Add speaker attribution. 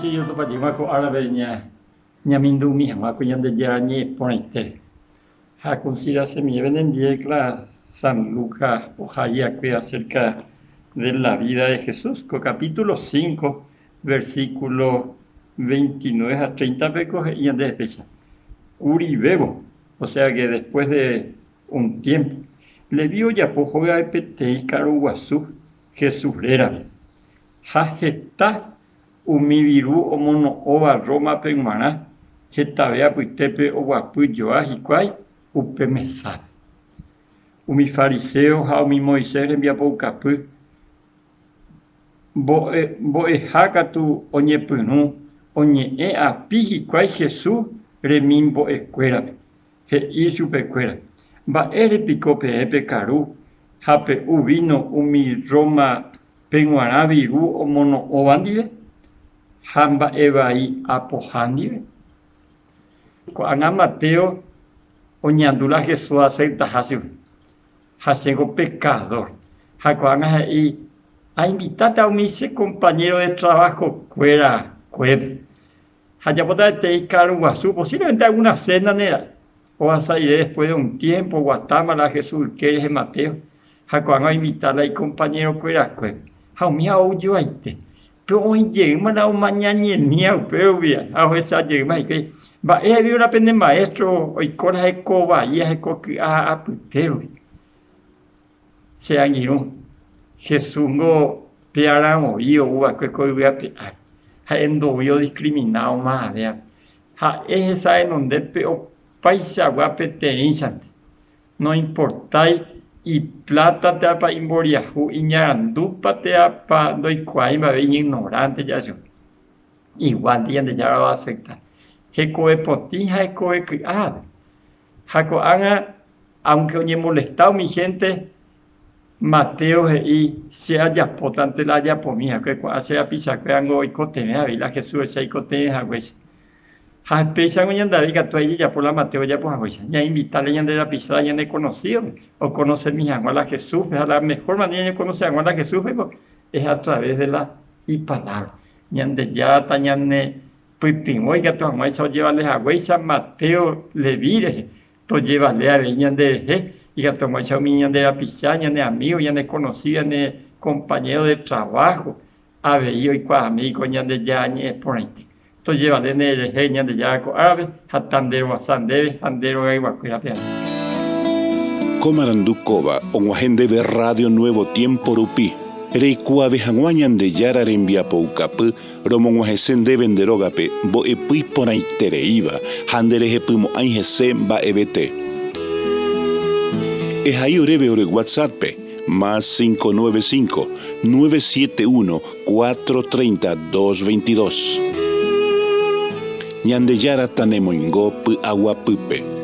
Speaker 1: si yo topa digo ko árabe ña mindumi hama ko ñande ya ñe ponite. Ha considera se me ven en San Lucas Ojaya que acerca de la vida de Jesús, capítulo 5, versículo 29 a 30 y en despecha. Uri bebo, o sea que después de un tiempo, le vio ya pojo de pete y caruguazú, Jesús era. Jajeta umiviru o mono ova Roma pengmana, jetabea puitepe o guapu yoa hikwai, upe mesa. Umi fariseo ha umi Moisés envía por capu. Boe hakatu oñepunu, oñe a piji kwai Jesús remimbo escuela. He isu pecuera. Ba ere picope epe caru, hape uvino umi Roma penguanaviru o mono ovandire, hamba evai apohandire. Cuando Mateo oñandula Jesús acepta Jesús. Haciendo pecador. Jacuanga y a invitar a un compañero de trabajo fuera cueve. Hayapota te caruguazú, posiblemente alguna cena nera. O vas a ir después de un tiempo, Guatemala, Jesús, que es Mateo. Jacuanga a invitar a compañero fuera cueve. Jaumia oyo aite. Pero hoy llegamos a un mañana pero bien, a veces llegamos y que va a vivir una pende maestro, hoy con la escoba y es a putero. Sean irún. Jesús no pearán oído, uva que voy a pear. Ha endovío discriminado más, vean. Ha es esa en donde peo paisa guapete insante. No importáis y plata te apa imboriajú y ñarandupa te apa doy cuaima ve ignorante ya eso. Igual día de ya lo va a aceptar. Hecoe potija, hecoe criada. Jaco haga, aunque oye molestado mi gente, Mateo y se haya potente la haya pomía, que hace a pisa que hago y cotenea, y la Jesús ese y cotenea, güey. Ha pisa que anda diga tú ahí ya por la Mateo ya pues güey. Ya invitarle ya de la pisada ya de conocido o conocer mi a la Jesús, es la mejor manera de conocer a la Jesús es a través de la y palabra. Ñande ya tañane putin, oiga tu amor eso llevarles a güey San Mateo le vire, to llevarle a ñande y que tomó esa niña de la pisaña, de amigo, ya de conocida, de compañero de trabajo, a ver, y cuá amigo, ya de ya, ni por ahí. Entonces, lleva de genia de ya, árabe, hatandero, asandere, handero, agua, cuida, pena.
Speaker 2: Comarandukova, onguajende de Radio Nuevo Tiempo Rupi. Reikua de Hanguañan de Yara envía Poucapu, Romonguajesen de Venderogape, bo epui por ahí tereiva, handere epumo aingese ba ebete. Es ahí oreve ore WhatsApp, más 595-971-430-222. Ñande yara tanemo ingop agua pupe.